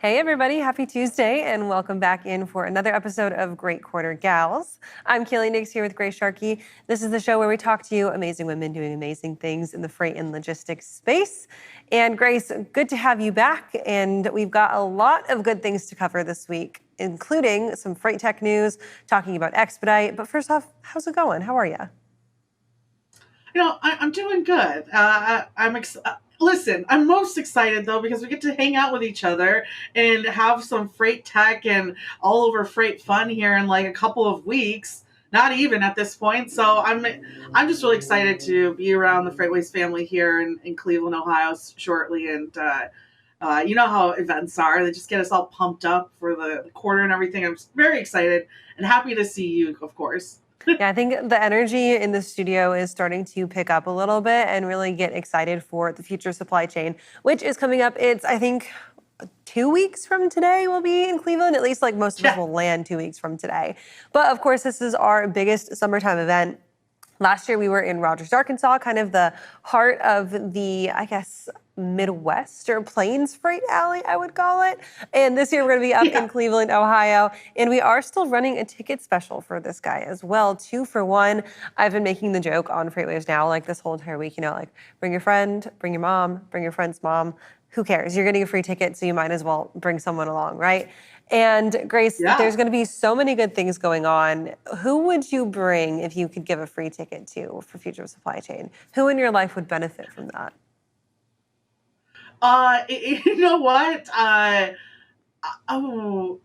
Hey everybody, happy Tuesday and welcome back in for another episode of Great Quarter Gals. I'm Kaylee Nix here with Grace Sharkey. This is the show where we talk to you amazing women doing amazing things in the freight and logistics space. And Grace, good to have you back, and we've got a lot of good things to cover this week, including some freight tech news, talking about Expedite. But first off, how's it going? How are you? I'm doing good. Listen, I'm most excited though because we get to hang out with each other and have some freight tech and all over freight fun here in like a couple of weeks. Not even at this point. So I'm just really excited to be around the FreightWaves family here in Cleveland, Ohio shortly. And you know how events are; they just get us all pumped up for the quarter and everything. I'm just very excited and happy to see you, of course. Yeah, I think the energy in the studio is starting to pick up a little bit and really get excited for the future supply chain, which is coming up. It's, I think, 2 weeks from today we'll be in Cleveland. At least like most of us Yeah. will land 2 weeks from today. But of course, this is our biggest summertime event. Last year we were in Rogers, Arkansas, kind of the heart of the, I guess, Midwest or Plains Freight Alley, I would call it. And this year we're going to be up in Yeah. Cleveland, Ohio. And we are still running a ticket special for this guy as well, 2 for 1. I've been making the joke on FreightWaves now, like this whole entire week, like bring your friend, bring your mom, bring your friend's mom. Who cares? You're getting a free ticket, so you might as well bring someone along, right? And Grace, Yeah. there's going to be so many good things going on. Who would you bring if you could give a free ticket to for Future of Supply Chain? Who in your life would benefit from that? You know what? Oh,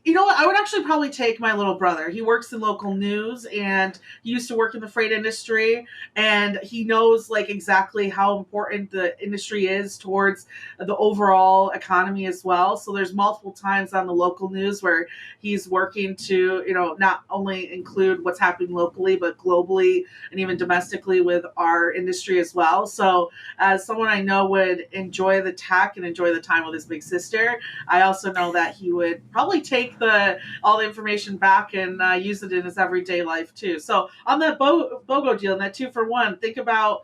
you know what? I would actually probably take my little brother. He works in local news and he used to work in the freight industry, and he knows like exactly how important the industry is towards the overall economy as well. So there's multiple times on the local news where he's working to, not only include what's happening locally, but globally and even domestically with our industry as well. So as someone I know would enjoy the tech and enjoy the time with his big sister, I also know that he would probably take the all the information back and use it in his everyday life too. So on that BOGO deal and that 2 for 1, think about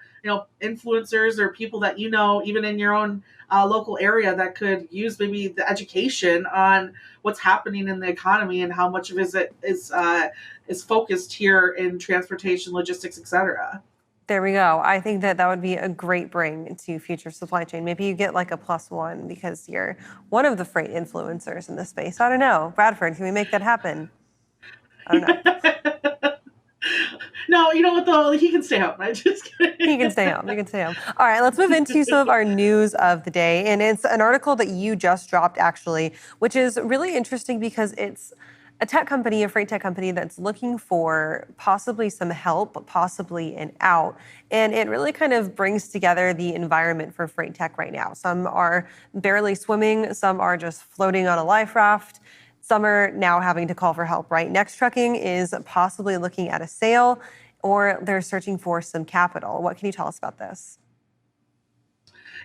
influencers or people that even in your own local area that could use maybe the education on what's happening in the economy and how much of it is focused here in transportation, logistics, etc. There we go. I think that would be a great bring to Future Supply Chain. Maybe you get like a +1 because you're one of the freight influencers in this space. I don't know. Bradford, can we make that happen? I don't know. No, you know what though? He can stay home. I just kidding. You can stay home. You can stay home. All right, let's move into some of our news of the day. And it's an article that you just dropped, actually, which is really interesting because it's a tech company, a freight tech company that's looking for possibly some help, possibly an out. And it really kind of brings together the environment for freight tech right now. Some are barely swimming, some are just floating on a life raft. Some are now having to call for help, right? Next Trucking is possibly looking at a sale, or they're searching for some capital. What can you tell us about this?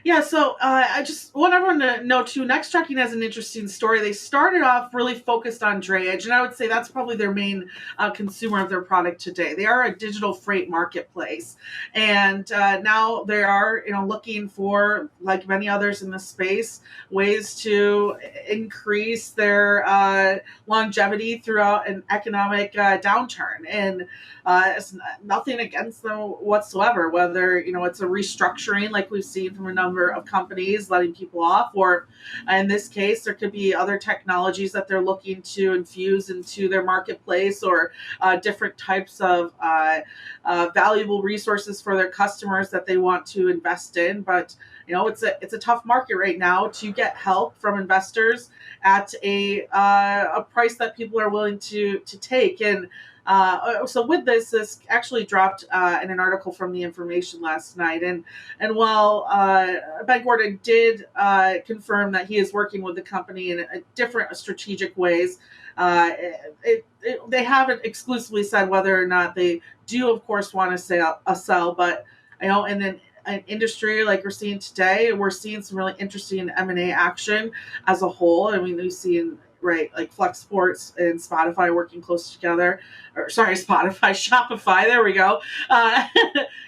Yeah, so I just want everyone to know too. Next Trucking has an interesting story. They started off really focused on drayage, and I would say that's probably their main consumer of their product today. They are a digital freight marketplace, and now they are, looking for, like many others in the space, ways to increase their longevity throughout an economic downturn. And it's nothing against them whatsoever. Whether it's a restructuring, like we've seen from a number of companies letting people off, or in this case, there could be other technologies that they're looking to infuse into their marketplace, or different types of valuable resources for their customers that they want to invest in. But it's a tough market right now to get help from investors at a price that people are willing to take. And so with this actually dropped in an article from The Information last night, and while Ben Gordon did confirm that he is working with the company in different strategic ways, they haven't exclusively said whether or not they do, of course, want to sell, but and then an industry like we're seeing today, we're seeing some really interesting M&A action as a whole. I mean, we've seen, right, like Flex Sports and Spotify working close together, or sorry, Spotify, Shopify, there we go, uh,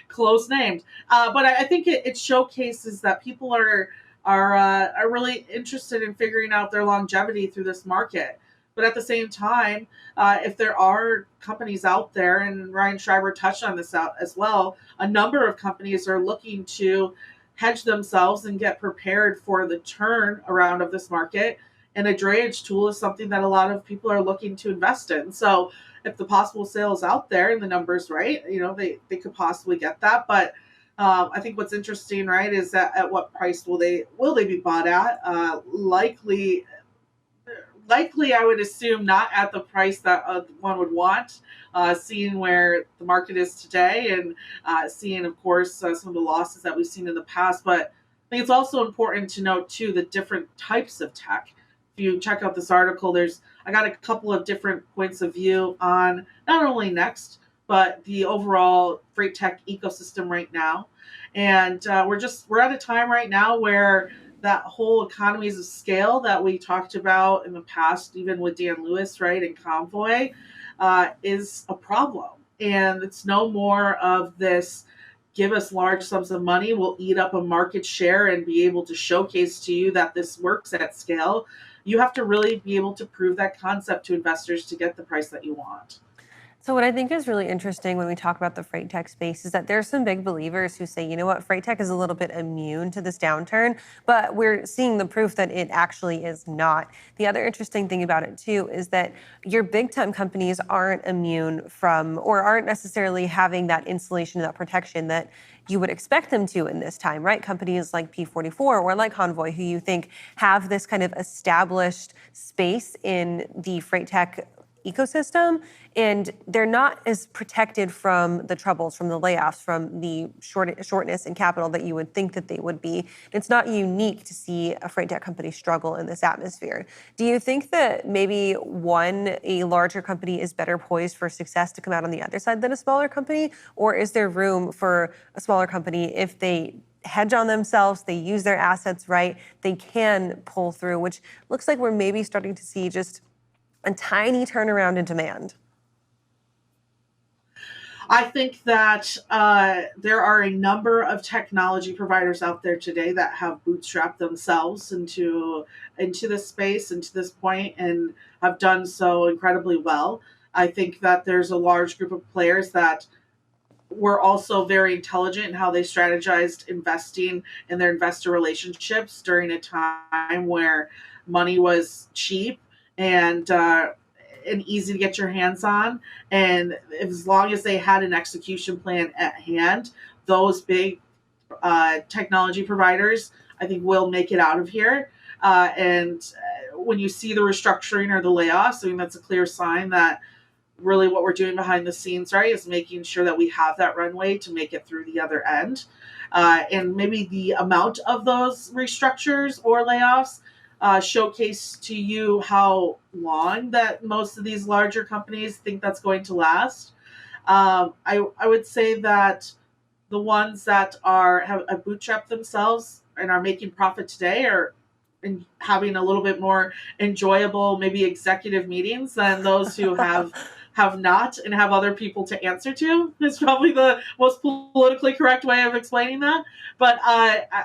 close named. But I think it showcases that people are are really interested in figuring out their longevity through this market. But at the same time, if there are companies out there, and Ryan Schreiber touched on this out as well, a number of companies are looking to hedge themselves and get prepared for the turn around of this market. And a drayage tool is something that a lot of people are looking to invest in. So if the possible sale is out there and the numbers right, they could possibly get that. But I think what's interesting, right, is that at what price will they be bought at? Likely, I would assume not at the price that one would want, seeing where the market is today, and seeing, of course, some of the losses that we've seen in the past. But I think it's also important to note, too, the different types of tech. If you check out this article, I got a couple of different points of view on not only Next, but the overall freight tech ecosystem right now. And we're at a time right now where that whole economies of scale that we talked about in the past, even with Dan Lewis, right, and Convoy, is a problem. And it's no more of this give us large sums of money, we'll eat up a market share and be able to showcase to you that this works at scale. You have to really be able to prove that concept to investors to get the price that you want. So what I think is really interesting when we talk about the freight tech space is that there's some big believers who say, you know what, freight tech is a little bit immune to this downturn, but we're seeing the proof that it actually is not. The other interesting thing about it too is that your big time companies aren't immune from, or aren't necessarily having that insulation, that protection that you would expect them to in this time, right? Companies like P44 or like Convoy, who you think have this kind of established space in the freight tech ecosystem, and they're not as protected from the troubles, from the layoffs, from the shortness in capital that you would think that they would be. It's not unique to see a freight tech company struggle in this atmosphere. Do you think that maybe a larger company is better poised for success to come out on the other side than a smaller company? Or is there room for a smaller company, if they hedge on themselves, they use their assets right, they can pull through, which looks like we're maybe starting to see just a tiny turnaround in demand? I think that there are a number of technology providers out there today that have bootstrapped themselves into this space, into this point, and have done so incredibly well. I think that there's a large group of players that were also very intelligent in how they strategized investing in their investor relationships during a time where money was cheap and easy to get your hands on. And as long as they had an execution plan at hand, those big technology providers, I think, will make it out of here. And when you see the restructuring or the layoffs, I mean, that's a clear sign that really what we're doing behind the scenes, right, is making sure that we have that runway to make it through the other end. And maybe the amount of those restructures or layoffs showcase to you how long that most of these larger companies think that's going to last. I would say that the ones that have bootstrapped themselves and are making profit today are having a little bit more enjoyable, maybe executive meetings than those who have not and have other people to answer to. Is probably the most politically correct way of explaining that. But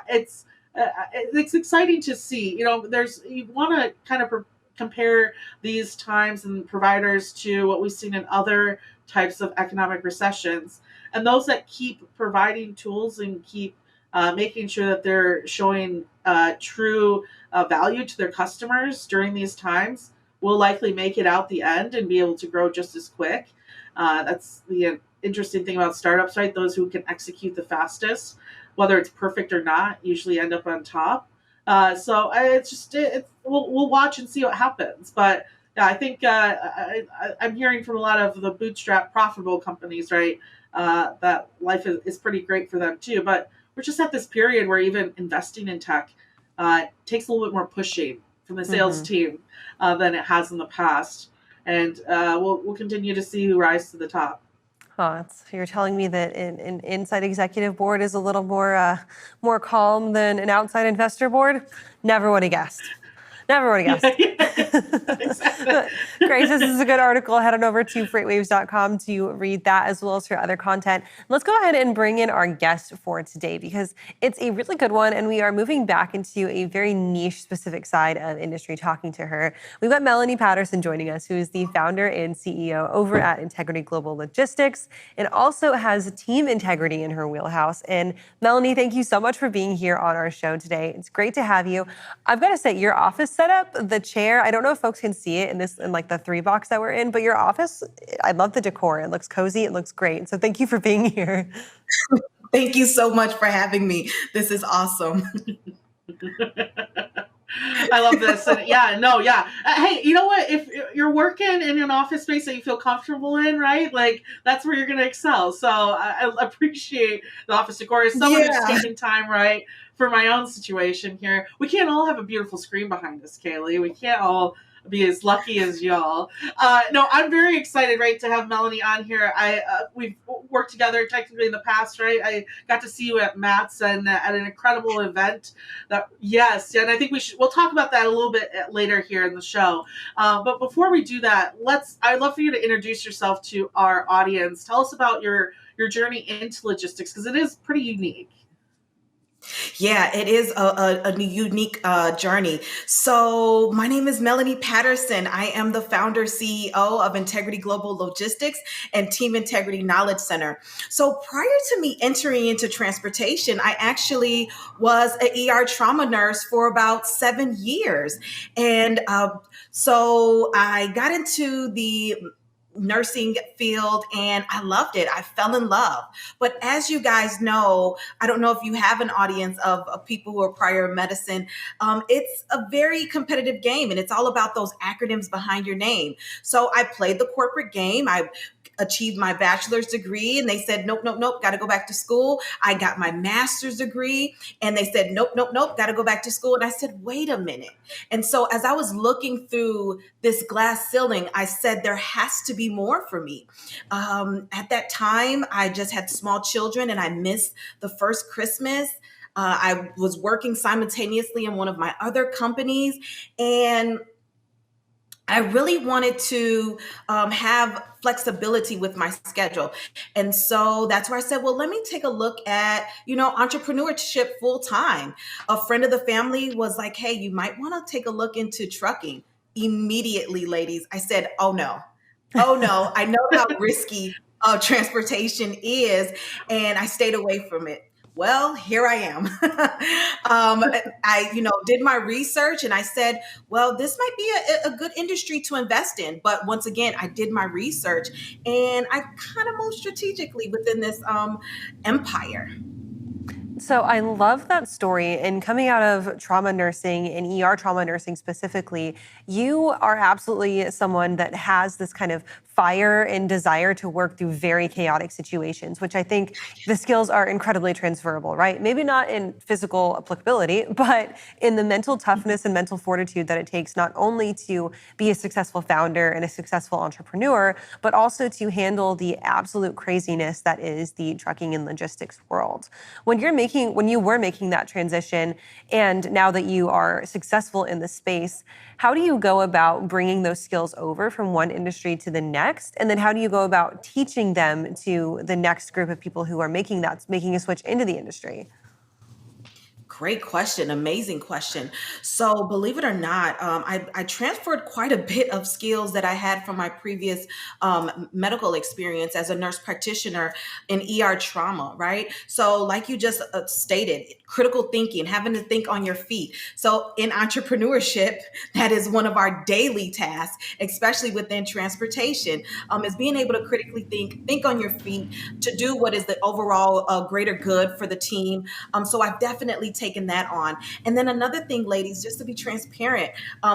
it's exciting to see. You want to kind of compare these times and providers to what we've seen in other types of economic recessions, and those that keep providing tools and keep making sure that they're showing true value to their customers during these times will likely make it out the end and be able to grow just as quick. That's the interesting thing about startups, right? Those who can execute the fastest, whether it's perfect or not, usually end up on top. So we'll watch and see what happens. But yeah, I think I'm hearing from a lot of the bootstrap profitable companies, right, that life is pretty great for them too. But we're just at this period where even investing in tech takes a little bit more pushing from the sales team than it has in the past. And we'll continue to see who rises to the top. Oh, you're telling me that an inside executive board is a little more calm than an outside investor board? Never would have guessed. Never would have guessed. Exactly. Grace, this is a good article. Head on over to freightwaves.com to read that as well as her other content. Let's go ahead and bring in our guest for today because it's a really good one, and we are moving back into a very niche specific side of industry talking to her. We've got Melanie Patterson joining us, who is the founder and CEO over at Integrity Global Logistics and also has team integrity in her wheelhouse. And Melanie, thank you so much for being here on our show today. It's great to have you. I've got to say, your office setup, the chair, I don't know if folks can see it in like the 3 box that we're in, but your office, I love the decor. It looks cozy. It looks great. So thank you for being here. Thank you so much for having me. This is awesome. I love this. And hey, you know what? If you're working in an office space that you feel comfortable in, right? Like that's where you're going to excel. So I appreciate the office decor. As someone who's taking time, right, for my own situation here, we can't all have a beautiful screen behind us, Kaylee. We can't all be as lucky as y'all. No, I'm very excited, right, to have Melanie on here. We've worked together technically in the past, right? I got to see you at Matt's and at an incredible event. And I think we'll talk about that a little bit later here in the show. But before we do that, I'd love for you to introduce yourself to our audience. Tell us about your journey into logistics because it is pretty unique. Yeah, it is a unique journey. So my name is Melanie Patterson. I am the founder CEO of Integrity Global Logistics and Team Integrity Knowledge Center. So prior to me entering into transportation, I actually was an ER trauma nurse for about 7 years. And so I got into the nursing field and I loved it. I fell in love. But as you guys know, I don't know if you have an audience of people who are prior medicine. It's a very competitive game and it's all about those acronyms behind your name. So I played the corporate game. I achieved my bachelor's degree and they said, nope, got to go back to school. I got my master's degree and they said, nope, got to go back to school. And I said, wait a minute. And so as I was looking through this glass ceiling, I said, there has to be more for me. At that time, I just had small children and I missed the first Christmas. I was working simultaneously in one of my other companies and I really wanted to have flexibility with my schedule. And so that's where I said, well, let me take a look at, entrepreneurship full time. A friend of the family was like, hey, you might want to take a look into trucking. Immediately, ladies, I said, oh no, I know how risky transportation is. And I stayed away from it. Well, here I am. I did my research and I said, well, this might be a good industry to invest in. But once again, I did my research and I kind of moved strategically within this empire. So I love that story. And coming out of trauma nursing and ER trauma nursing specifically, you are absolutely someone that has this kind of fire and desire to work through very chaotic situations, which I think the skills are incredibly transferable, right? Maybe not in physical applicability, but in the mental toughness and mental fortitude that it takes not only to be a successful founder and a successful entrepreneur, but also to handle the absolute craziness that is the trucking and logistics world. When you were making that transition, and now that you are successful in the space, how do you go about bringing those skills over from one industry to the next? And then how do you go about teaching them to the next group of people who are making a switch into the industry? Great question. Amazing question. So believe it or not, I transferred quite a bit of skills that I had from my previous medical experience as a nurse practitioner in ER trauma, right? So like you just stated, critical thinking, having to think on your feet. So in entrepreneurship, that is one of our daily tasks, especially within transportation, is being able to critically think on your feet to do what is the overall greater good for the team. So I've definitely taken that on. And then another thing, ladies, just to be transparent,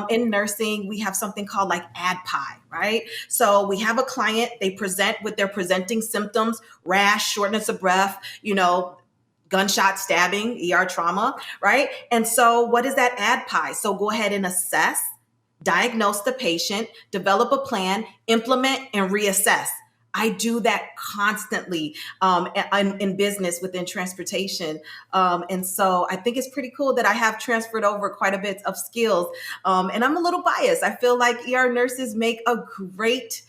in nursing, we have something called like ADPI, right? So we have a client, they present with their presenting symptoms, rash, shortness of breath, gunshot stabbing, ER trauma, right? And so what is that ADPI? So go ahead and assess, diagnose the patient, develop a plan, implement, and reassess. I do that constantly in business within transportation. And so I think it's pretty cool that I have transferred over quite a bit of skills. And I'm a little biased. I feel like ER nurses make a great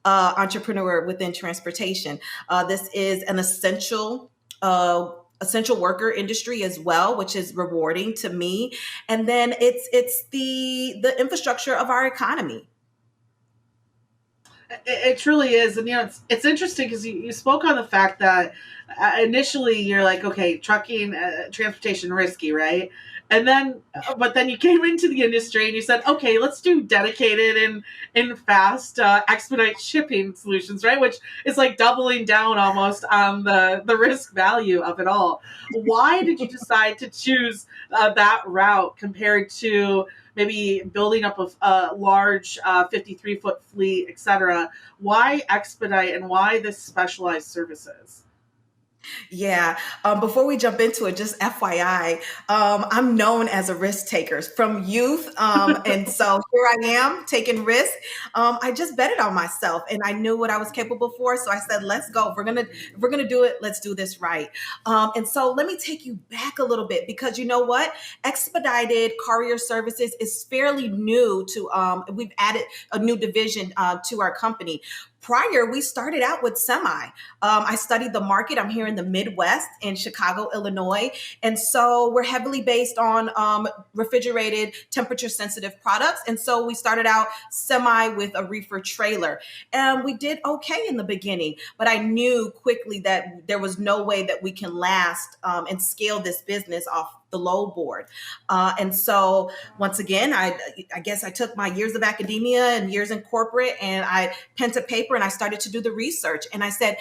entrepreneur within transportation. This is an essential worker industry as well, which is rewarding to me. And then it's the infrastructure of our economy. It truly is, and it's interesting because you spoke on the fact that initially you're like, okay, trucking, transportation risky, right? And then, but then you came into the industry and you said, okay, let's do dedicated and fast expedite shipping solutions, right? Which is like doubling down almost on the risk value of it all. Why did you decide to choose that route compared to maybe building up a large 53-foot fleet, etc.? Why expedite and why this specialized services? Yeah. Before we jump into it, just FYI, I'm known as a risk taker from youth. And so here I am taking risk. I just betted on myself and I knew what I was capable for. So I said, let's go. If we're gonna do it, let's do this right. And so let me take you back a little bit because you know what? Expedited courier services is fairly new to, we've added a new division to our company. Prior, we started out with semi. I studied the market. I'm here in the Midwest in Chicago, Illinois. And so we're heavily based on refrigerated, temperature sensitive products. And so we started out semi with a reefer trailer. And we did okay in the beginning, but I knew quickly that there was no way that we can last and scale this business off the low board. And so once again, I guess I took my years of academia and years in corporate and I pen to paper and I started to do the research. And I said,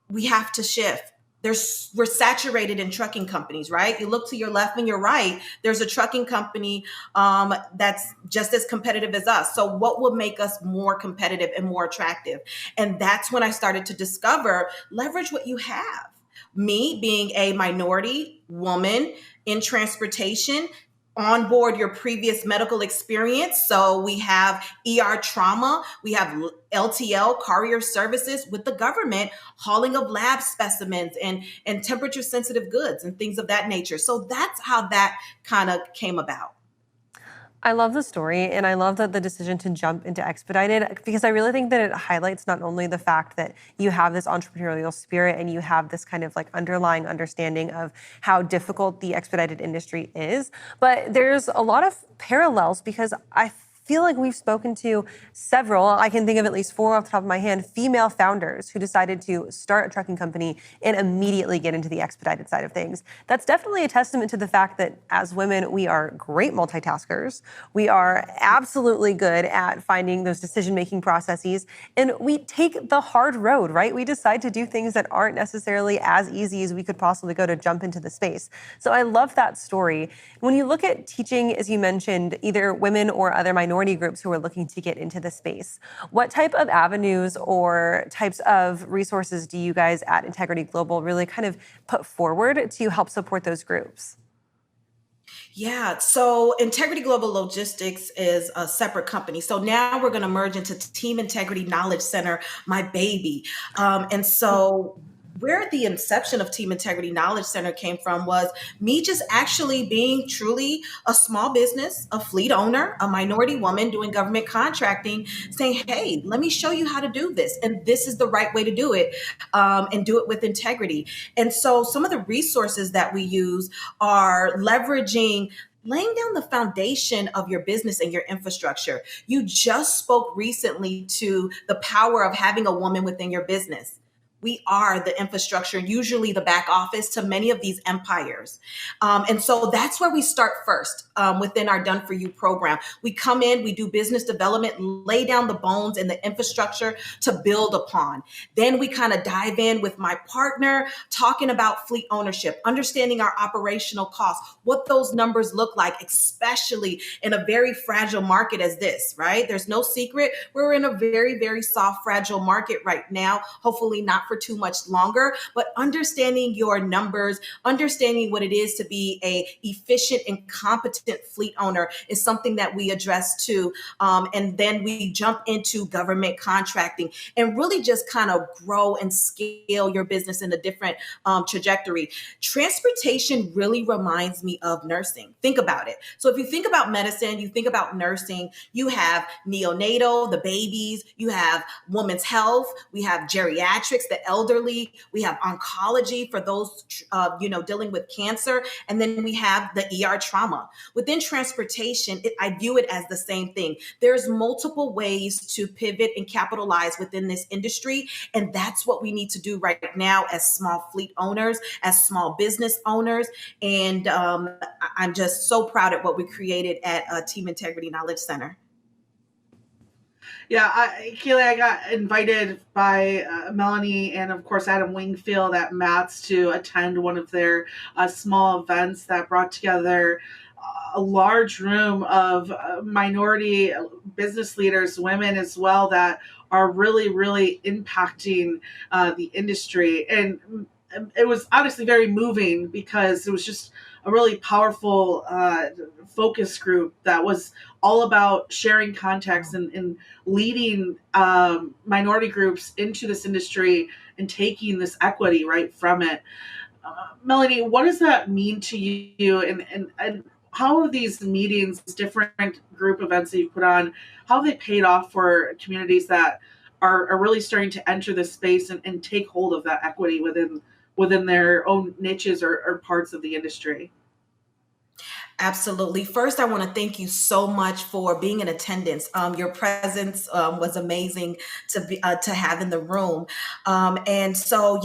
we have to shift. We're saturated in trucking companies, right? You look to your left and your right, there's a trucking company that's just as competitive as us. So what will make us more competitive and more attractive? And that's when I started to discover, leverage what you have. Me being a minority woman in transportation, onboard your previous medical experience. So we have ER trauma, we have LTL courier services with the government, hauling of lab specimens and temperature sensitive goods and things of that nature. So that's how that kind of came about. I love the story, and I love that the decision to jump into Expedited, because I really think that it highlights not only the fact that you have this entrepreneurial spirit and you have this kind of like underlying understanding of how difficult the expedited industry is, but there's a lot of parallels because I feel like we've spoken to several, I can think of at least 4 off the top of my hand, female founders who decided to start a trucking company and immediately get into the expedited side of things. That's definitely a testament to the fact that as women, we are great multitaskers. We are absolutely good at finding those decision-making processes, and we take the hard road, right? We decide to do things that aren't necessarily as easy as we could possibly go to jump into the space. So I love that story. When you look at teaching, as you mentioned, either women or other minority groups who are looking to get into the space, what type of avenues or types of resources do you guys at Integrity Global really kind of put forward to help support those groups? Yeah, so Integrity Global Logistics is a separate company. So now we're going to merge into Team Integrity Knowledge Center, my baby. And so where the inception of Team Integrity Knowledge Center came from was me just actually being truly a small business, a fleet owner, a minority woman doing government contracting, saying, hey, let me show you how to do this. And this is the right way to do it, and do it with integrity. And so some of the resources that we use are leveraging laying down the foundation of your business and your infrastructure. You just spoke recently to the power of having a woman within your business. We are the infrastructure, usually the back office to many of these empires. And so that's where we start first within our Done For You program. We come in, we do business development, lay down the bones and the infrastructure to build upon. Then we kind of dive in with my partner, talking about fleet ownership, understanding our operational costs, what those numbers look like, especially in a very fragile market as this, right? There's no secret. We're in a very, very soft, fragile market right now, hopefully not for too much longer, but understanding your numbers, understanding what it is to be a efficient and competent fleet owner is something that we address too. And then we jump into government contracting and really just kind of grow and scale your business in a different trajectory. Transportation really reminds me of nursing. Think about it. So if you think about medicine, you think about nursing, you have neonatal, the babies, you have women's health, we have geriatrics, the elderly, we have oncology for those, dealing with cancer, and then we have the ER trauma. Within transportation, I view it as the same thing. There's multiple ways to pivot and capitalize within this industry, and that's what we need to do right now as small fleet owners, as small business owners, and I'm just so proud of what we created at Team Integrity Knowledge Center. Yeah, Kaylee, I got invited by Melanie and, of course, Adam Wingfield at MATS to attend one of their small events that brought together a large room of minority business leaders, women as well, that are really, really impacting the industry. And it was honestly very moving because it was just a really powerful focus group that was all about sharing context and leading minority groups into this industry and taking this equity right from it. Melanie, what does that mean to you? And how have these meetings, different group events that you've put on, how have they paid off for communities that are really starting to enter this space and take hold of that equity within their own niches or parts of the industry? Absolutely. First, I want to thank you so much for being in attendance. Your presence was amazing to have in the room. And so,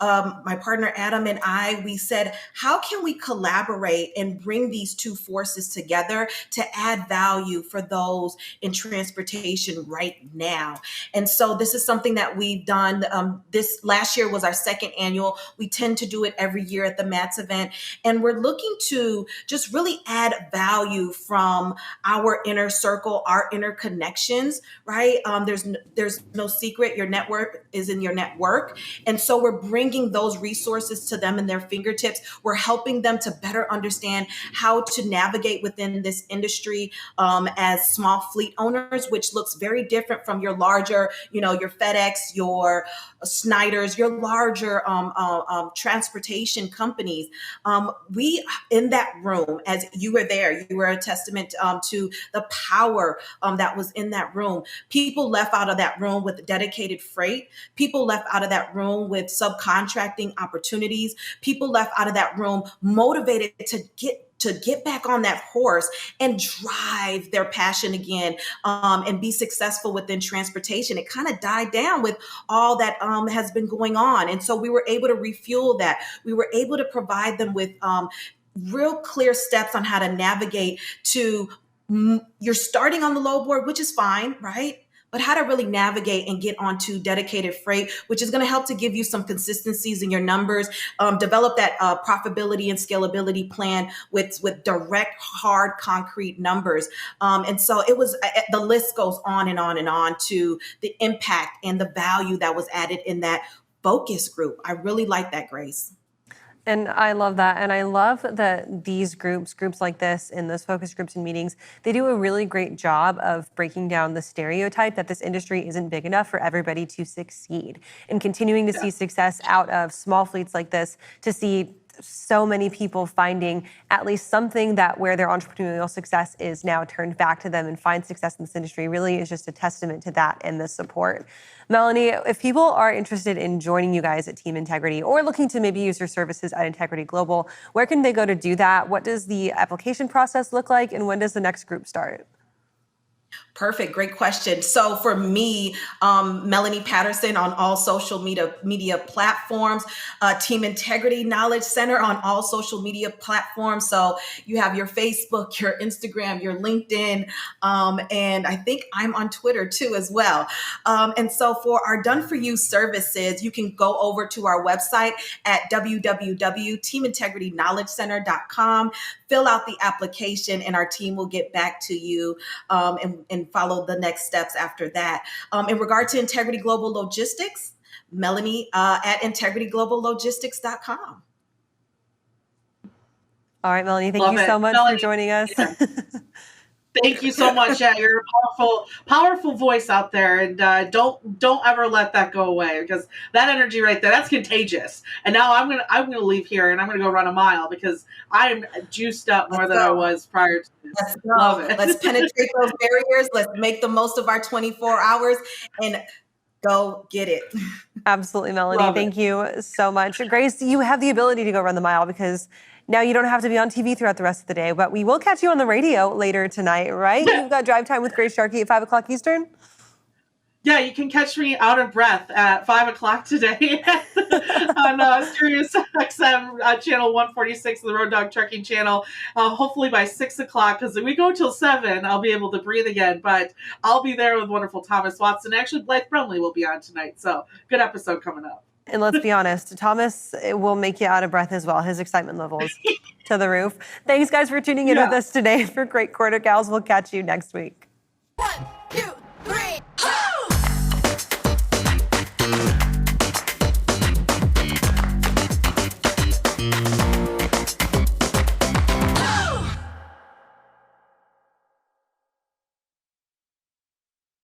my partner Adam and I, we said, how can we collaborate and bring these two forces together to add value for those in transportation right now? And so this is something that we've done. This last year was our second annual. We tend to do it every year at the MATS event. And we're looking to just really add value from our inner circle, our interconnections, right? There's no secret. Your network is in your network. And so we're bringing those resources to them in their fingertips. We're helping them to better understand how to navigate within this industry as small fleet owners, which looks very different from your larger, your FedEx, your Snyder's, your larger transportation companies. We, in that room, as you were there, you were a testament to the power that was in that room. People left out of that room with dedicated freight. People left out of that room with subcontracting opportunities. People left out of that room motivated to get back on that horse and drive their passion again and be successful within transportation. It kind of died down with all that has been going on. And so we were able to refuel that. We were able to provide them with real clear steps on how to navigate to you're starting on the low board, which is fine, right? But how to really navigate and get onto dedicated freight, which is going to help to give you some consistencies in your numbers, develop that profitability and scalability plan with direct, hard, concrete numbers. And so it was, the list goes on and on and on to the impact and the value that was added in that focus group. I really like that, Grace. And I love that. And I love that these groups like this, in those focus groups and meetings, they do a really great job of breaking down the stereotype that this industry isn't big enough for everybody to succeed. And continuing to see success out of small fleets like this, to see so many people finding at least something that where their entrepreneurial success is now turned back to them and find success in this industry really is just a testament to that and the support. Melanie, if people are interested in joining you guys at Team Integrity or looking to maybe use your services at Integrity Global, where can they go to do that? What does the application process look like? And when does the next group start? Perfect. Great question. So for me, Melanie Patterson on all social media platforms, Team Integrity Knowledge Center on all social media platforms. So you have your Facebook, your Instagram, your LinkedIn, and I think I'm on Twitter too as well. And so for our Done For You services, you can go over to our website at www.teamintegrityknowledgecenter.com, fill out the application, and our team will get back to you and follow the next steps after that. In regard to Integrity Global Logistics, Melanie at integritygloballogistics.com. All right, Melanie, thank Love you it. so much for Melanie, joining us. yeah. Thank you so much. Yeah, you're a powerful voice out there, and don't ever let that go away, because that energy right there, that's contagious. And now I'm gonna leave here and I'm gonna go run a mile because I'm juiced up more than I was prior to this. Let's go. Love it. Let's penetrate those barriers. Let's make the most of our 24 hours and go get it. Absolutely, Melanie. Love it. Thank you so much. Grace, you have the ability to go run the mile because now you don't have to be on TV throughout the rest of the day, but we will catch you on the radio later tonight, right? You've got Drive Time with Grace Sharkey at 5 o'clock Eastern. Yeah, you can catch me out of breath at 5 o'clock today on Sirius XM channel 146, the Road Dog Trucking channel. Hopefully by 6 o'clock, because if we go till 7, I'll be able to breathe again. But I'll be there with wonderful Thomas Watson. Actually, Blythe Brumley will be on tonight. So good episode coming up. And let's be honest, Thomas will make you out of breath as well. His excitement levels to the roof. Thanks, guys, for tuning in with us today for Great Quarter Gals. We'll catch you next week. 1, 2,